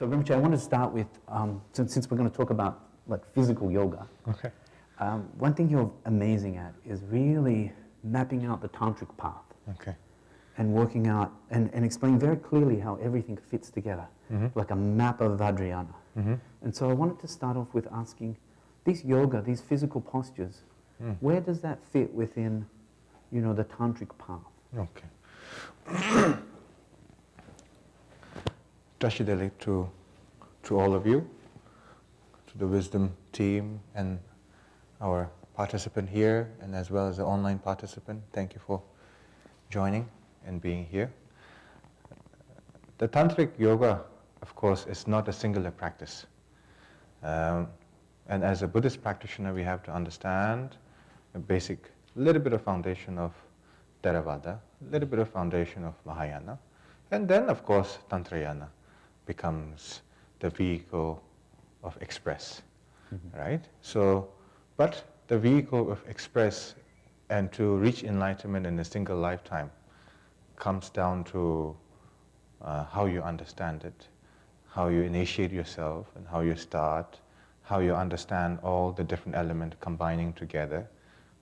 So Rinpoche, I want to start with, since we're going to talk about like physical yoga, Okay. one thing you're amazing at is really mapping out the Tantric path. Okay. And working out, and explaining very clearly how everything fits together, like a map of Vajrayana. And so I wanted to start off with asking, these yoga, these physical postures, where does that fit within, the Tantric path? Okay. Tashideli to all of you, to the Wisdom team and our participant here, and as well as the online participant. Thank you for joining and being here. The Tantric yoga, of course, is not a singular practice. And as a Buddhist practitioner, we have to understand a basic, little bit of foundation of Theravada, a little bit of foundation of Mahayana, and then, of course, Tantrayana becomes the vehicle of express, right? So, but the vehicle of express and to reach enlightenment in a single lifetime comes down to how you understand it, how you initiate yourself, and how you start, how you understand all the different elements combining together.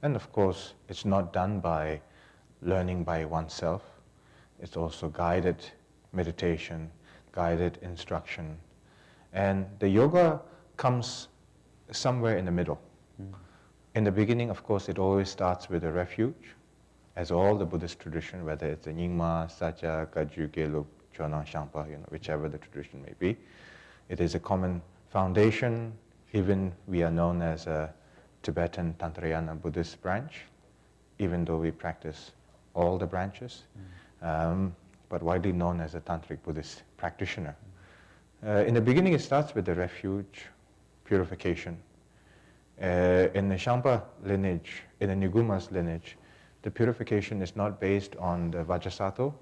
And of course, it's not done by learning by oneself. It's also guided meditation, guided instruction. And the yoga comes somewhere in the middle. In the beginning, of course, it always starts with a refuge, as all the Buddhist tradition, whether it's the Nyingma, Satya, Kagyu, Gelug, Chonang, Shangpa, whichever the tradition may be. It is a common foundation. Even we are known as a Tibetan Tantrayana Buddhist branch, even though we practice all the branches, but widely known as a Tantric Buddhist practitioner. In the beginning, it starts with the refuge, purification. In the Shangpa lineage, in the Nyiguma's lineage, the purification is not based on the Vajrasattva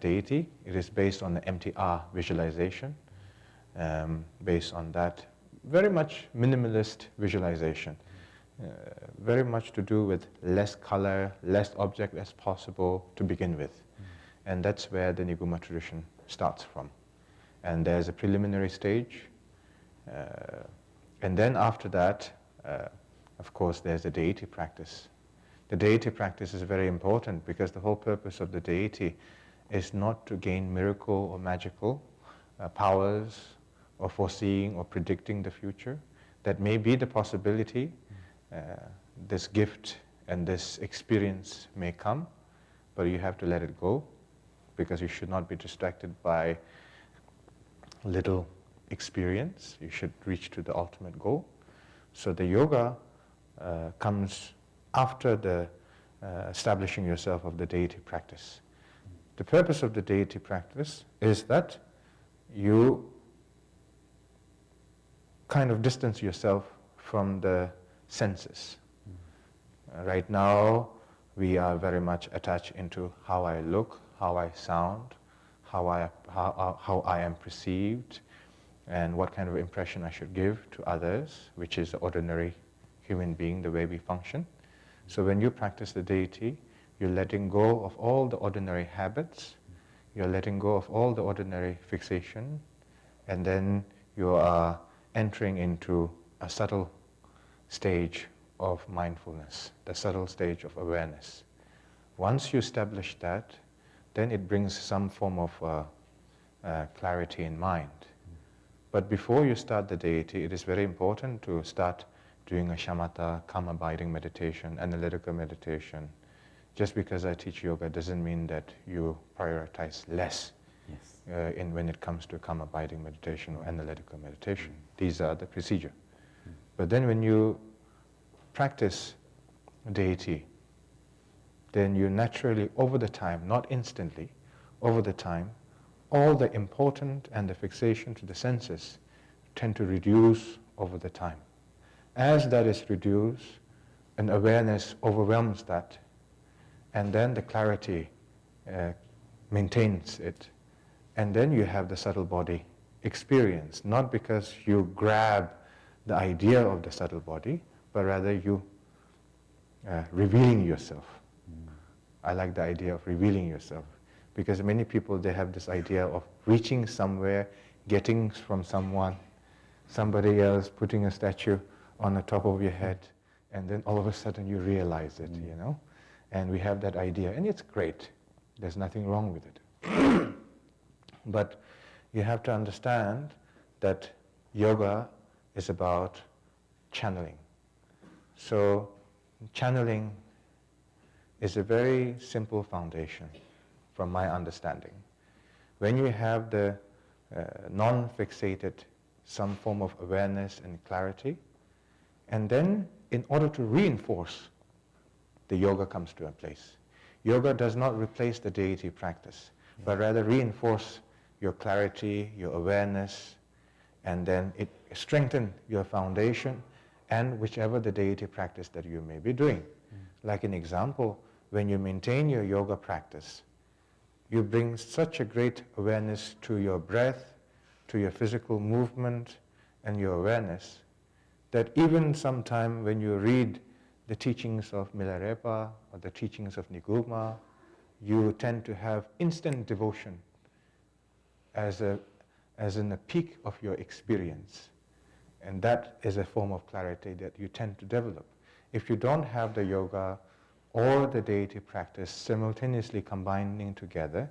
deity. It is based on the MTR visualization, based on that very much minimalist visualization, very much to do with less color, less object as possible to begin with. And that's where the Nyiguma tradition starts from. And there's a preliminary stage, and then after that, of course, there's the deity practice. The deity practice is very important because the whole purpose of the deity is not to gain miracle or magical powers or foreseeing or predicting the future. That may be the possibility. This gift and this experience may come, but you have to let it go because you should not be distracted by little experience. You should reach to the ultimate goal. So the yoga comes after the establishing yourself of the deity practice. The purpose of the deity practice is that you kind of distance yourself from the senses. Right now, we are very much attached into how I look, how I sound, how I am perceived, and what kind of impression I should give to others, which is the ordinary human being, the way we function. So when you practice the deity, you're letting go of all the ordinary habits, you're letting go of all the ordinary fixation, and then you are entering into a subtle stage of mindfulness, the subtle stage of awareness. Once you establish that, then it brings some form of clarity in mind. But before you start the deity, it is very important to start doing a shamatha, calm abiding meditation, analytical meditation. Just because I teach yoga doesn't mean that you prioritize less when it comes to calm abiding meditation or analytical meditation. These are the procedure. But then when you practice deity, then you naturally, over the time, not instantly, over the time, all the important and the fixation to the senses tend to reduce over the time. As that is reduced, an awareness overwhelms that, and then the clarity maintains it. And then you have the subtle body experience, not because you grab the idea of the subtle body, but rather you revealing yourself. I like the idea of revealing yourself, because many people, they have this idea of reaching somewhere, gettings from someone, somebody else putting a statue on the top of your head, and then all of a sudden you realize it, you know? And we have that idea, and it's great. There's nothing wrong with it. But you have to understand that yoga is about channeling. So channeling is a very simple foundation from my understanding. When you have the non-fixated, some form of awareness and clarity, and then in order to reinforce, the yoga comes to a place. Yoga does not replace the deity practice, but rather reinforce your clarity, your awareness, and then it strengthens your foundation and whichever the deity practice that you may be doing. Like an example, when you maintain your yoga practice, you bring such a great awareness to your breath, to your physical movement and your awareness, that even sometime when you read the teachings of Milarepa or the teachings of Niguma, you tend to have instant devotion as in the peak of your experience. And that is a form of clarity that you tend to develop. If you don't have the yoga or the deity practice simultaneously combining together,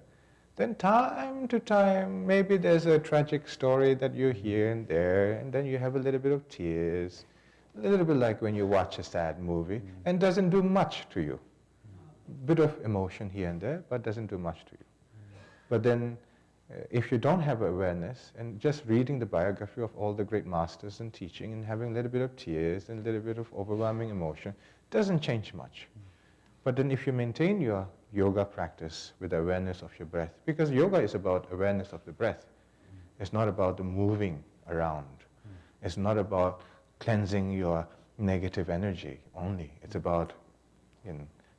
then time to time, maybe there's a tragic story that you hear and there, and then you have a little bit of tears, a little bit like when you watch a sad movie, and doesn't do much to you. Bit of emotion here and there, but doesn't do much to you. But then, if you don't have awareness, and just reading the biography of all the great masters and teaching, and having a little bit of tears and a little bit of overwhelming emotion, doesn't change much. But then if you maintain your yoga practice with awareness of your breath, because yoga is about awareness of the breath. It's not about the moving around. It's not about cleansing your negative energy only. It's about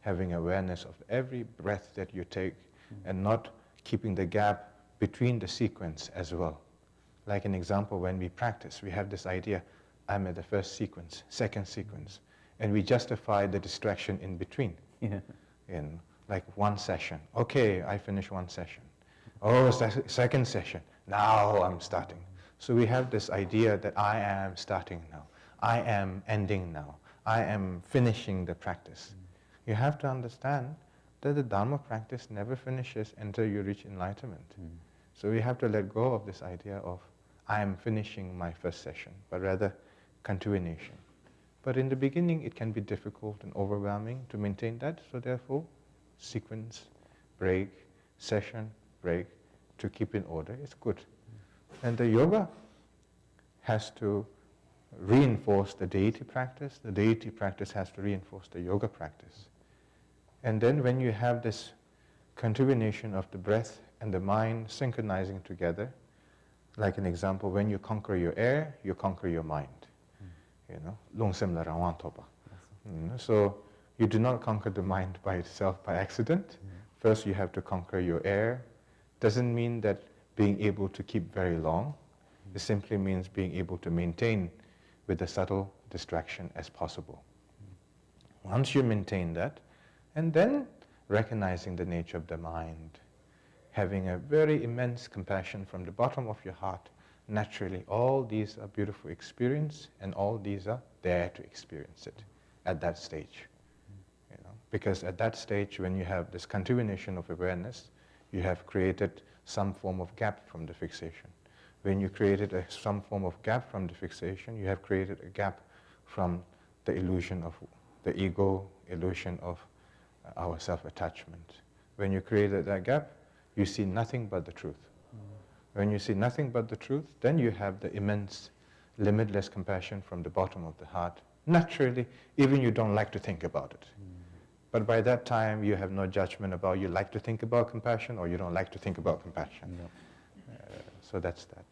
having awareness of every breath that you take and not keeping the gap between the sequence as well. Like an example, when we practice, we have this idea, I'm at the first sequence, second sequence, and we justify the distraction in between. In like one session. Okay, I finished one session. Oh, second session. Now I'm starting. So we have this idea that I am starting now. I am ending now. I am finishing the practice. You have to understand that the Dharma practice never finishes until you reach enlightenment. So we have to let go of this idea of I am finishing my first session, but rather continuation. But in the beginning, it can be difficult and overwhelming to maintain that. So therefore, sequence, break, session, break, to keep in order is good. And the yoga has to reinforce the deity practice. The deity practice has to reinforce the yoga practice. And then when you have this continuation of the breath and the mind synchronizing together, like an example, when you conquer your air, you conquer your mind. So you do not conquer the mind by itself by accident. First you have to conquer your air. Doesn't mean that being able to keep very long. It simply means being able to maintain with a subtle distraction as possible. Once you maintain that, and then recognizing the nature of the mind, having a very immense compassion from the bottom of your heart, naturally all these are beautiful experience and all these are there to experience it at that stage. Because at that stage when you have this continuation of awareness, you have created some form of gap from the fixation. When you created some form of gap from the fixation, you have created a gap from the illusion of the ego, illusion of our self-attachment. When you created that gap, you see nothing but the truth. When you see nothing but the truth, then you have the immense, limitless compassion from the bottom of the heart. Naturally, even you don't like to think about it. But by that time, you have no judgment about you like to think about compassion or you don't like to think about compassion. So that's that.